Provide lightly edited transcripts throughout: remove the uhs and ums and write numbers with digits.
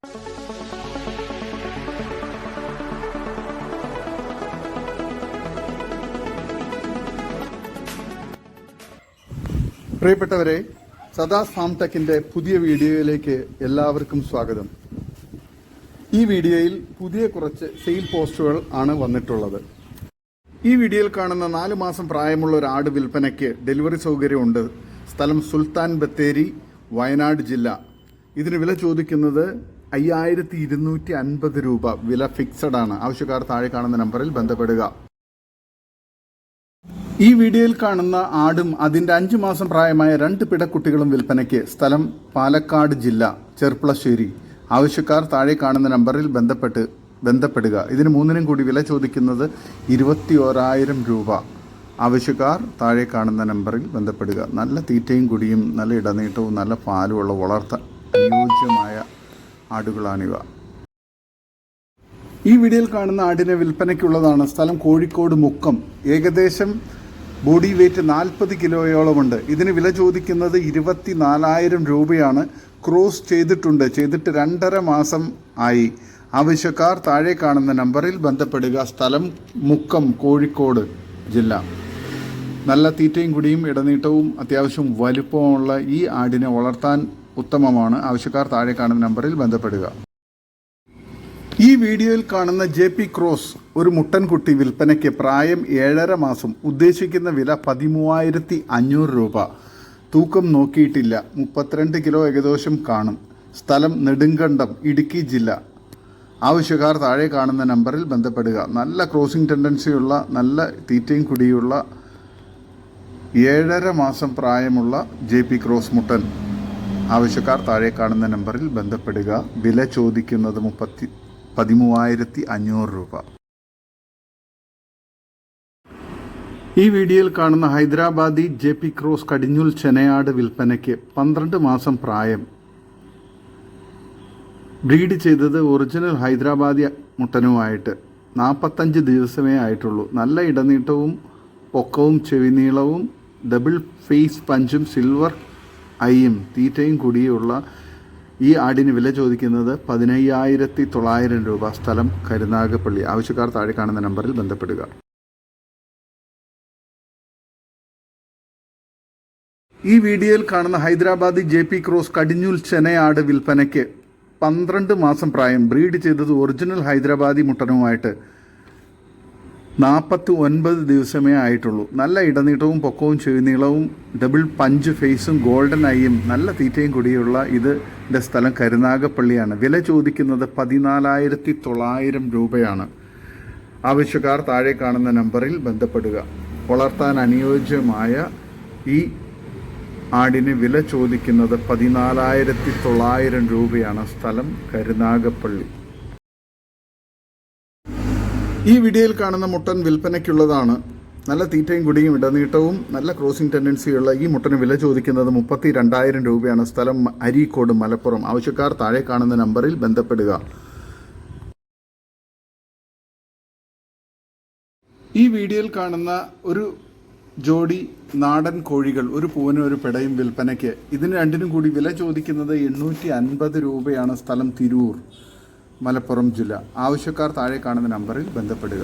പ്രിയപ്പെട്ടവരെ, സദാസ് ഫാം ടെക്കിന്റെ പുതിയ വീഡിയോയിലേക്ക് എല്ലാവർക്കും സ്വാഗതം. ഈ വീഡിയോയിൽ പുതിയ കുറച്ച് സെയിൽ പോസ്റ്റുകൾ ആണ് വന്നിട്ടുള്ളത്. ഈ വീഡിയോയിൽ കാണുന്ന 4 മാസം പ്രായമുള്ള ഒരു ആട് വിൽപ്പനയ്ക്ക് ഡെലിവറി സൗകര്യമുണ്ട്. സ്ഥലം സുൽത്താൻ ബത്തേരി, വയനാട് ജില്ല. ഇതിന് വില ചോദിക്കുന്നത് 5250 രൂപ. വില ഫിക്സഡ് ആണ്. ആവശ്യക്കാർ താഴെ കാണുന്ന നമ്പറിൽ ബന്ധപ്പെടുക. ഈ വീഡിയോയിൽ കാണുന്ന ആടും അതിന്റെ 5 മാസം പ്രായമായ 2 പിടക്കുട്ടികളും വിൽപ്പനയ്ക്ക്. സ്ഥലം പാലക്കാട് ജില്ല, ചെർപ്പളശ്ശേരി. ആവശ്യക്കാർ താഴെ കാണുന്ന നമ്പറിൽ ബന്ധപ്പെടുക. ഇതിന് 3നും കൂടി വില ചോദിക്കുന്നത് 21,000 രൂപ. ആവശ്യക്കാർ താഴെ കാണുന്ന നമ്പറിൽ ബന്ധപ്പെടുക. നല്ല തീറ്റയും കുടിയും നല്ല ഇടനീട്ടവും നല്ല പാലുമുള്ള വളർത്താൻ അനുയോജ്യമായ ആടുകളാണിവ. ഈ വീഡിയോയിൽ കാണുന്ന ആടിനെ വിൽപ്പനയ്ക്കുള്ളതാണ്. സ്ഥലം കോഴിക്കോട് മുക്കം. ഏകദേശം ബോഡി വെയ്റ്റ് 40 കിലോയോളമുണ്ട്. ഇതിന് വില ചോദിക്കുന്നത് 24,000 രൂപയാണ്. ക്രോസ് ചെയ്തിട്ട് 2.5 മാസം ആയി. ആവശ്യക്കാർ താഴെ കാണുന്ന നമ്പറിൽ ബന്ധപ്പെടുക. സ്ഥലം മുക്കം, കോഴിക്കോട് ജില്ല. നല്ല തീറ്റയും കുടിയും ഇടനീട്ടവും അത്യാവശ്യം വലുപ്പമുള്ള ഈ ആടിനെ വളർത്താൻ ഉത്തമമാണ്. ആവശ്യക്കാർ താഴെ കാണുന്ന നമ്പറിൽ ബന്ധപ്പെടുക. ഈ വീഡിയോയിൽ കാണുന്ന JP ക്രോസ് ഒരു മുട്ടൻകുട്ടി വിൽപ്പനയ്ക്ക്. പ്രായം 7.5 മാസം. ഉദ്ദേശിക്കുന്ന വില 13,500 രൂപ. തൂക്കം നോക്കിയിട്ടില്ല. 32 കിലോ ഏകദേശം കാണും. സ്ഥലം നെടുങ്കണ്ടം, ഇടുക്കി ജില്ല. ആവശ്യക്കാർ താഴെ കാണുന്ന നമ്പറിൽ ബന്ധപ്പെടുക. നല്ല ക്രോസിംഗ് ടെൻഡൻസിയുള്ള നല്ല തീറ്റയും കുടിയുള്ള 7.5 മാസം പ്രായമുള്ള JP ക്രോസ് മുട്ടൻ. ആവശ്യക്കാർ താഴെ കാണുന്ന നമ്പറിൽ ബന്ധപ്പെടുക. വില ചോദിക്കുന്നത് 13,500 രൂപ. ഈ വീഡിയോയിൽ കാണുന്ന ഹൈദരാബാദി JP ക്രോസ് കടിഞ്ഞൂൽ ചെനയാട് വിൽപ്പനയ്ക്ക്. 12 മാസം പ്രായം. ബ്രീഡ് ചെയ്തത് ഒറിജിനൽ ഹൈദരാബാദി മുട്ടനുമായിട്ട്. 45 ദിവസമേ ആയിട്ടുള്ളൂ. നല്ല ഇടനീട്ടവും പൊക്കവും ചെവിനീളവും ഡബിൾ ഫേസ് പഞ്ചും സിൽവർ ഐയും തീറ്റയും കൂടിയുള്ള ഈ ആടിന് വില ചോദിക്കുന്നത് 15,900 രൂപ. സ്ഥലം കരുനാഗപ്പള്ളി. ആവശ്യക്കാർ താഴെ കാണുന്ന നമ്പറിൽ ബന്ധപ്പെടുക. ഈ വീഡിയോയിൽ കാണുന്ന ഹൈദരാബാദി JP ക്രോസ് കടിഞ്ഞൂൽ ചെനയാട് വിൽപ്പനയ്ക്ക്. 12 മാസം പ്രായം. ബ്രീഡ് ചെയ്തത് ഒറിജിനൽ ഹൈദരാബാദി മുട്ടനുമായിട്ട്. 49 ദിവസമേ ആയിട്ടുള്ളൂ. നല്ല ഇടനീട്ടവും പൊക്കവും ചെവിനീളവും ഡബിൾ പഞ്ച് ഫേസും ഗോൾഡൻ ഐയും നല്ല തീറ്റയും കൂടിയുള്ള ഇതിൻ്റെ സ്ഥലം കരുനാഗപ്പള്ളിയാണ്. വില ചോദിക്കുന്നത് 14,900 രൂപയാണ്. ആവശ്യക്കാർ താഴെ കാണുന്ന നമ്പറിൽ ബന്ധപ്പെടുക. വളർത്താൻ അനുയോജ്യമായ ഈ ആടിന് വില ചോദിക്കുന്നത് 14,900 രൂപയാണ്. സ്ഥലം കരുനാഗപ്പള്ളി. ഈ വീഡിയോയിൽ കാണുന്ന മുട്ടൻ വിൽപ്പനയ്ക്കുള്ളതാണ്. നല്ല തീറ്റയും കുടിയും ഇടനീട്ടവും നല്ല ക്രോസിംഗ് ടെൻഡൻസിയുള്ള ഈ മുട്ടന് വില ചോദിക്കുന്നത് 32,000 രൂപയാണ്. സ്ഥലം അരീക്കോട്, മലപ്പുറം. ആവശ്യക്കാർ താഴെ കാണുന്ന നമ്പറിൽ ബന്ധപ്പെടുക. ഈ വീഡിയോയിൽ കാണുന്ന ഒരു ജോഡി നാടൻ കോഴികൾ, ഒരു പൂവനും ഒരു പെടയും വിൽപ്പനയ്ക്ക്. ഇതിന് 2നും കൂടി വില ചോദിക്കുന്നത് 850 രൂപയാണ്. സ്ഥലം തിരൂർ, മലപ്പുറം ജില്ല. ആവശ്യക്കാർ താഴെ കാണുന്ന നമ്പറിൽ ബന്ധപ്പെടുക.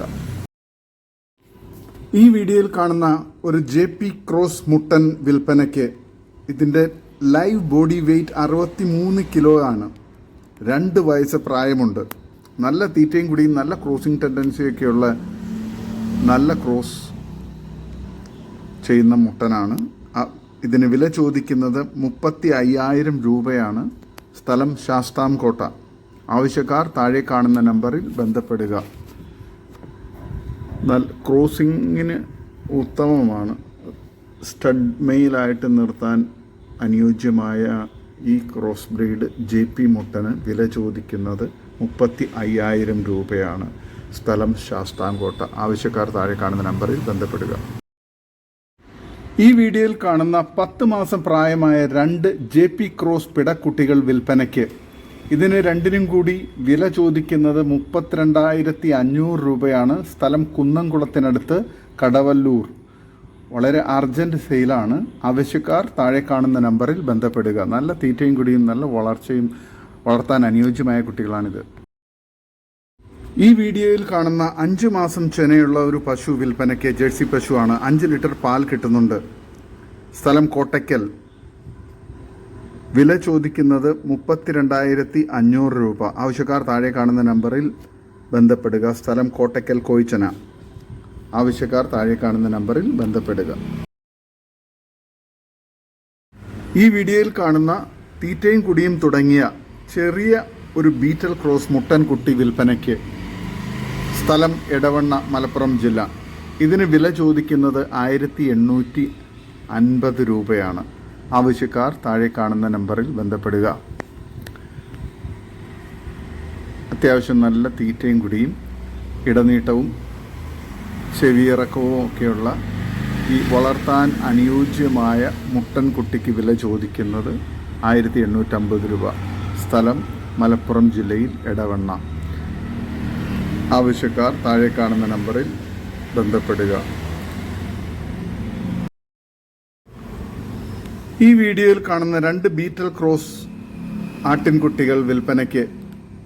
ഈ വീഡിയോയിൽ കാണുന്ന ഒരു JP ക്രോസ് മുട്ടൻ വിൽപ്പനയ്ക്ക്. ഇതിൻ്റെ ലൈവ് ബോഡി വെയ്റ്റ് 63 കിലോ ആണ്. 2 വയസ്സ് പ്രായമുണ്ട്. നല്ല തീറ്റയും കൂടിയും നല്ല ക്രോസിംഗ് ടെൻഡൻസിയൊക്കെയുള്ള നല്ല ക്രോസ് ചെയ്യുന്ന മുട്ടനാണ്. ഇതിന് വില ചോദിക്കുന്നത് 35,000 രൂപയാണ്. സ്ഥലം ശാസ്താംകോട്ട. ആവശ്യക്കാർ താഴെ കാണുന്ന നമ്പറിൽ ബന്ധപ്പെടുക. ക്രോസിങ്ങിന് ഉത്തമമാണ്. സ്റ്റഡ് മെയിലായിട്ട് നിർത്താൻ അനുയോജ്യമായ ഈ ക്രോസ് ബ്രീഡ് JP മുട്ടന് വില ചോദിക്കുന്നത് 35,000 രൂപയാണ്. സ്ഥലം ശാസ്താംകോട്ട. ആവശ്യക്കാർ താഴെ കാണുന്ന നമ്പറിൽ ബന്ധപ്പെടുക. ഈ വീഡിയോയിൽ കാണുന്ന 10 മാസം പ്രായമായ 2 JP ക്രോസ് പിടക്കുട്ടികൾ വിൽപ്പനയ്ക്ക്. ഇതിന് 2നും കൂടി വില ചോദിക്കുന്നത് 32,500 രൂപയാണ്. സ്ഥലം കുന്നംകുളത്തിനടുത്ത്, കടവല്ലൂർ. വളരെ അർജൻറ്റ് സെയിലാണ്. ആവശ്യക്കാർ താഴെ കാണുന്ന നമ്പറിൽ ബന്ധപ്പെടുക. നല്ല തീറ്റയും കുടിയും നല്ല വളർച്ചയും വളർത്താൻ അനുയോജ്യമായ കുട്ടികളാണിത്. ഈ വീഡിയോയിൽ കാണുന്ന 5 മാസം ചെനയുള്ള ഒരു പശു വിൽപ്പനയ്ക്ക്. ജേഴ്സി പശുവാണ്. 5 ലിറ്റർ പാൽ കിട്ടുന്നുണ്ട്. സ്ഥലം കോട്ടയ്ക്കൽ. വില ചോദിക്കുന്നത് 32,500 രൂപ. ആവശ്യക്കാർ താഴെ കാണുന്ന നമ്പറിൽ ബന്ധപ്പെടുക. സ്ഥലം കോട്ടയ്ക്കൽ കോയിച്ചന. ആവശ്യക്കാർ താഴെ കാണുന്ന നമ്പറിൽ ബന്ധപ്പെടുക. ഈ വീഡിയോയിൽ കാണുന്ന തീറ്റയും കുടിയും തുടങ്ങിയ ചെറിയ ഒരു ബീറ്റൽ ക്രോസ് മുട്ടൻ കുട്ടി വിൽപ്പനയ്ക്ക്. സ്ഥലം എടവണ്ണ, മലപ്പുറം ജില്ല. ഇതിന് വില ചോദിക്കുന്നത് 1,850 രൂപയാണ്. ആവശ്യക്കാർ താഴെ കാണുന്ന നമ്പറിൽ ബന്ധപ്പെടുക. അത്യാവശ്യം നല്ല തീറ്റയും കുടിയും ഇടനീട്ടവും ചെവിയിറക്കവും ഒക്കെയുള്ള ഈ വളർത്താൻ അനുയോജ്യമായ മുട്ടൻ കുട്ടിക്ക് വില ചോദിക്കുന്നത് 1,850 രൂപ. സ്ഥലം മലപ്പുറം ജില്ലയിൽ എടവണ്ണ. ആവശ്യക്കാർ താഴെ കാണുന്ന നമ്പറിൽ ബന്ധപ്പെടുക. ഈ വീഡിയോയിൽ കാണുന്ന 2 ബീറ്റൽ ക്രോസ് ആട്ടിൻകുട്ടികൾ വിൽപ്പനയ്ക്ക്.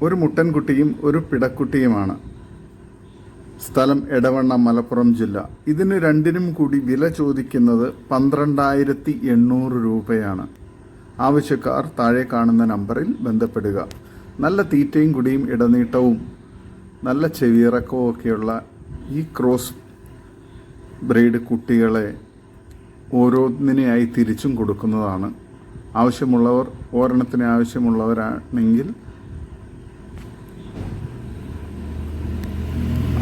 ഒരു മുട്ടൻകുട്ടിയും ഒരു പിടക്കുട്ടിയുമാണ്. സ്ഥലം എടവണ്ണ, മലപ്പുറം ജില്ല. ഇതിന് രണ്ടിനും കൂടി വില ചോദിക്കുന്നത് 12,800 രൂപയാണ്. ആവശ്യക്കാർ താഴെ കാണുന്ന നമ്പറിൽ ബന്ധപ്പെടുക. നല്ല തീറ്റയും കുടിയും ഇടനീട്ടവും നല്ല ചെവിയിറക്കവും ഒക്കെയുള്ള ഈ ക്രോസ് ബ്രീഡ് കുട്ടികളെ ഓരോന്നിനെയായി തിരിച്ചും കൊടുക്കുന്നതാണ്. ആവശ്യമുള്ളവർ, ഒരെണ്ണത്തിന് ആവശ്യമുള്ളവരാണെങ്കിൽ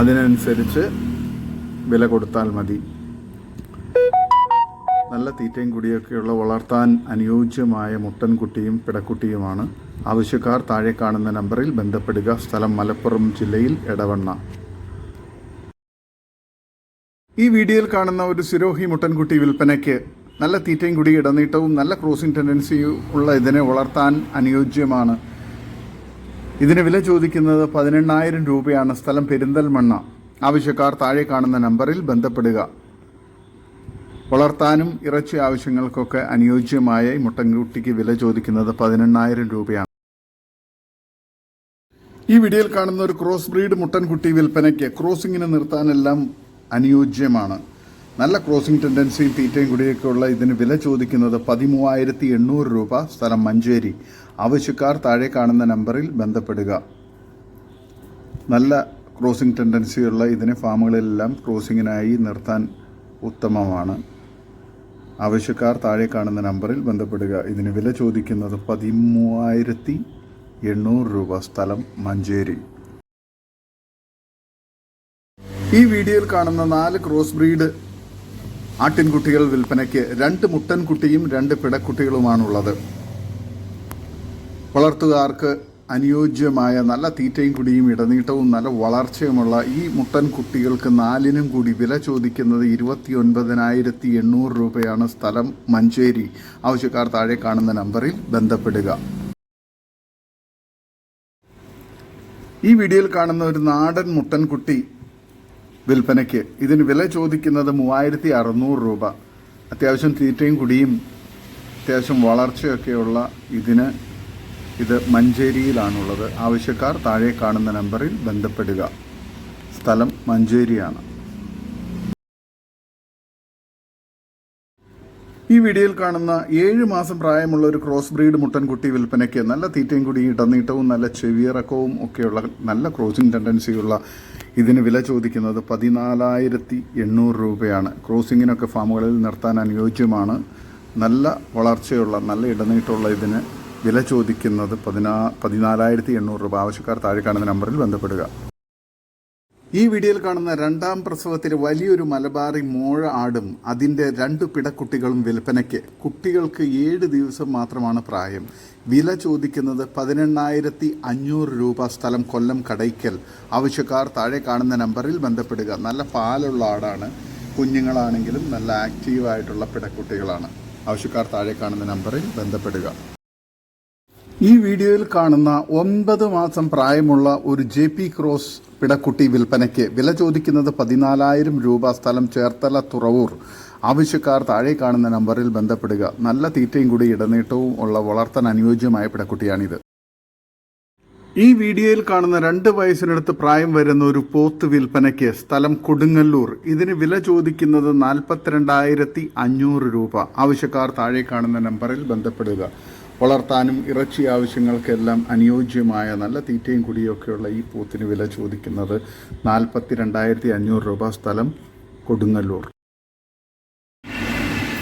അതിനനുസരിച്ച് വില കൊടുത്താൽ മതി. നല്ല തീറ്റയും കുടിയൊക്കെയുള്ള വളർത്താൻ അനുയോജ്യമായ മുട്ടൻകുട്ടിയും പിടക്കുട്ടിയുമാണ്. ആവശ്യക്കാർ താഴെ കാണുന്ന നമ്പറിൽ ബന്ധപ്പെടുക. സ്ഥലം മലപ്പുറം ജില്ലയിൽ എടവണ്ണ. ഈ വീഡിയോയിൽ കാണുന്ന ഒരു സിരോഹി മുട്ടൻകുട്ടി വിൽപ്പനയ്ക്ക്. നല്ല തീറ്റയും കുടി ഇടനീട്ടവും നല്ല ക്രോസിംഗ് ടെൻഡൻസിയും ഉള്ള ഇതിനെ വളർത്താൻ അനുയോജ്യമാണ്. ഇതിന് വില ചോദിക്കുന്നത് 18,000 രൂപയാണ്. സ്ഥലം പെരിന്തൽമണ്ണ. ആവശ്യക്കാർ താഴെ കാണുന്ന നമ്പറിൽ ബന്ധപ്പെടുക. വളർത്താനും ഇറച്ചി ആവശ്യങ്ങൾക്കൊക്കെ അനുയോജ്യമായ ഈ മുട്ടൻകുട്ടിക്ക് വില ചോദിക്കുന്നത് 18,000 രൂപയാണ്. ഈ വീഡിയോയിൽ കാണുന്ന ഒരു ക്രോസ് ബ്രീഡ് മുട്ടൻകുട്ടി വിൽപ്പനയ്ക്ക്. ക്രോസിങ്ങിന് നിർത്താനെല്ലാം അനുയോജ്യമാണ്. നല്ല ക്രോസിംഗ് ടെൻഡൻസിയും തീറ്റയും കുടിയൊക്കെ ഉള്ള ഇതിന് വില ചോദിക്കുന്നത് 13,800 രൂപ. സ്ഥലം മഞ്ചേരി. ആവശ്യക്കാർ താഴെ കാണുന്ന നമ്പറിൽ ബന്ധപ്പെടുക. നല്ല ക്രോസിംഗ് ടെൻഡൻസിയുള്ള ഇതിനെ ഫാമുകളിലെല്ലാം ക്രോസിങ്ങിനായി നിർത്താൻ ഉത്തമമാണ്. ആവശ്യക്കാർ താഴെ കാണുന്ന നമ്പറിൽ ബന്ധപ്പെടുക. ഇതിന് വില ചോദിക്കുന്നത് 13,800 രൂപ. സ്ഥലം മഞ്ചേരി. ഈ വീഡിയോയിൽ കാണുന്ന 4 ക്രോസ് ബ്രീഡ് ആട്ടിൻകുട്ടികൾ വിൽപ്പനയ്ക്ക്. 2 മുട്ടൻകുട്ടിയും 2 പിടക്കുട്ടികളുമാണുള്ളത്. വളർത്തുകാർക്ക് അനുയോജ്യമായ നല്ല തീറ്റയും കുടിയും ഇടനീട്ടവും നല്ല വളർച്ചയുമുള്ള ഈ മുട്ടൻകുട്ടികൾക്ക് 4നും കൂടി വില ചോദിക്കുന്നത് 29,800 രൂപയാണ്. സ്ഥലം മഞ്ചേരി. ആവശ്യക്കാർ താഴെ കാണുന്ന നമ്പറിൽ ബന്ധപ്പെടുക. ഈ വീഡിയോയിൽ കാണുന്ന ഒരു നാടൻ മുട്ടൻകുട്ടി വിൽപ്പനയ്ക്ക്. ഇതിന് വില ചോദിക്കുന്നത് 3,600 രൂപ. അത്യാവശ്യം തീറ്റയും കുടിയും അത്യാവശ്യം വളർച്ചയൊക്കെയുള്ള ഇത് മഞ്ചേരിയിലാണുള്ളത്. ആവശ്യക്കാർ താഴെ കാണുന്ന നമ്പറിൽ ബന്ധപ്പെടുക. സ്ഥലം മഞ്ചേരിയാണ്. ഈ വീഡിയോയിൽ കാണുന്ന 7 മാസം പ്രായമുള്ള ഒരു ക്രോസ് ബ്രീഡ് മുട്ടൻകുട്ടി വിൽപ്പനയ്ക്ക്. നല്ല തീറ്റയും കുടിയും ഇടനീട്ടവും നല്ല ചെവിയിറക്കവും ഒക്കെയുള്ള നല്ല ക്രോസിംഗ് ടെൻഡൻസിയുള്ള ഇതിന് വില ചോദിക്കുന്നത് 14,800 രൂപയാണ്. ക്രോസിങ്ങിനൊക്കെ ഫാമുകളിൽ നിർത്താൻ അനുയോജ്യമാണ്. നല്ല വളർച്ചയുള്ള നല്ല ഇടനീട്ടമുള്ള ഇതിന് വില ചോദിക്കുന്നത് 14,800 രൂപ. ആവശ്യക്കാർ താഴെ കാണുന്ന നമ്പറിൽ ബന്ധപ്പെടുക. ഈ വീഡിയോയിൽ കാണുന്ന 2ാം പ്രസവത്തിൽ വലിയൊരു മലബാറി മോഴ ആടും അതിൻ്റെ 2 പിടക്കുട്ടികളും വിൽപ്പനയ്ക്ക്. കുട്ടികൾക്ക് 7 ദിവസം മാത്രമാണ് പ്രായം. വില ചോദിക്കുന്നത് 18,500 രൂപ. സ്ഥലം കൊല്ലം കടയ്ക്കൽ. ആവശ്യക്കാർ താഴെ കാണുന്ന നമ്പറിൽ ബന്ധപ്പെടുക. നല്ല പാലുള്ള ആടാണ്. കുഞ്ഞുങ്ങളാണെങ്കിലും നല്ല ആക്റ്റീവായിട്ടുള്ള പിടക്കുട്ടികളാണ്. ആവശ്യക്കാർ താഴെ കാണുന്ന നമ്പറിൽ ബന്ധപ്പെടുക. ഈ വീഡിയോയിൽ കാണുന്ന 9 മാസം പ്രായമുള്ള ഒരു JP ക്രോസ് പിടക്കുട്ടി വിൽപ്പനയ്ക്ക്. വില ചോദിക്കുന്നത് 14,000 രൂപ. സ്ഥലം ചേർത്തല തുറവൂർ. ആവശ്യക്കാർ താഴെ കാണുന്ന നമ്പറിൽ ബന്ധപ്പെടുക. നല്ല തീറ്റയും കൂടി ഇടനീട്ടവും ഉള്ള വളർത്താൻ അനുയോജ്യമായ പിടക്കുട്ടിയാണിത്. ഈ വീഡിയോയിൽ കാണുന്ന 2 വയസ്സിനടുത്ത് പ്രായം വരുന്ന ഒരു പോത്ത് വിൽപ്പനയ്ക്ക്, സ്ഥലം കൊടുങ്ങല്ലൂർ. ഇതിന് വില ചോദിക്കുന്നത് 42,500 രൂപ. ആവശ്യക്കാർ താഴെ കാണുന്ന നമ്പറിൽ ബന്ധപ്പെടുക. വളർത്താനും ഇറച്ചി ആവശ്യങ്ങൾക്കെല്ലാം അനുയോജ്യമായ നല്ല തീറ്റയും കുടിയൊക്കെയുള്ള ഈ പോത്തിന് വില ചോദിക്കുന്നത് 42,500 രൂപ. സ്ഥലം കൊടുങ്ങല്ലൂർ.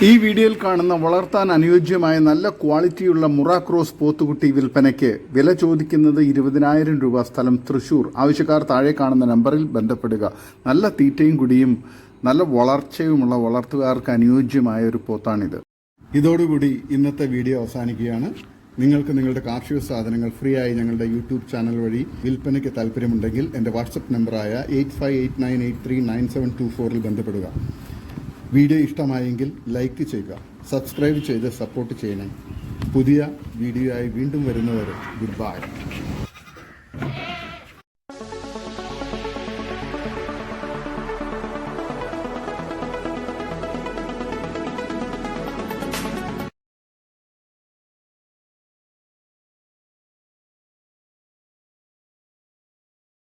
ഈ വീഡിയോയിൽ കാണുന്ന വളർത്താൻ അനുയോജ്യമായ നല്ല ക്വാളിറ്റിയുള്ള മുറ ക്രോസ് പോത്തുകുട്ടി വിൽപ്പനയ്ക്ക്, വില ചോദിക്കുന്നത് 20,000 രൂപ. സ്ഥലം തൃശ്ശൂർ. ആവശ്യക്കാർ താഴെ കാണുന്ന നമ്പറിൽ ബന്ധപ്പെടുക. നല്ല തീറ്റയും കുടിയും നല്ല വളർച്ചയുമുള്ള വളർത്തുകാർക്ക് അനുയോജ്യമായ ഒരു പോത്താണിത്. ഇതോടുകൂടി ഇന്നത്തെ വീഡിയോ അവസാനിക്കുകയാണ്. നിങ്ങൾക്ക് നിങ്ങളുടെ കാർഷിക സാധനങ്ങൾ ഫ്രീ ആയി ഞങ്ങളുടെ യൂട്യൂബ് ചാനൽ വഴി വിൽപ്പനയ്ക്ക് താല്പര്യമുണ്ടെങ്കിൽ എൻ്റെ വാട്സപ്പ് നമ്പറായ 8589839724 ബന്ധപ്പെടുക. വീഡിയോ ഇഷ്ടമായെങ്കിൽ ലൈക്ക് ചെയ്യുക, സബ്സ്ക്രൈബ് ചെയ്ത് സപ്പോർട്ട് ചെയ്യണേ. പുതിയ വീഡിയോ ആയി വീണ്ടും വരുന്നവരെ ഗുഡ് ബൈ.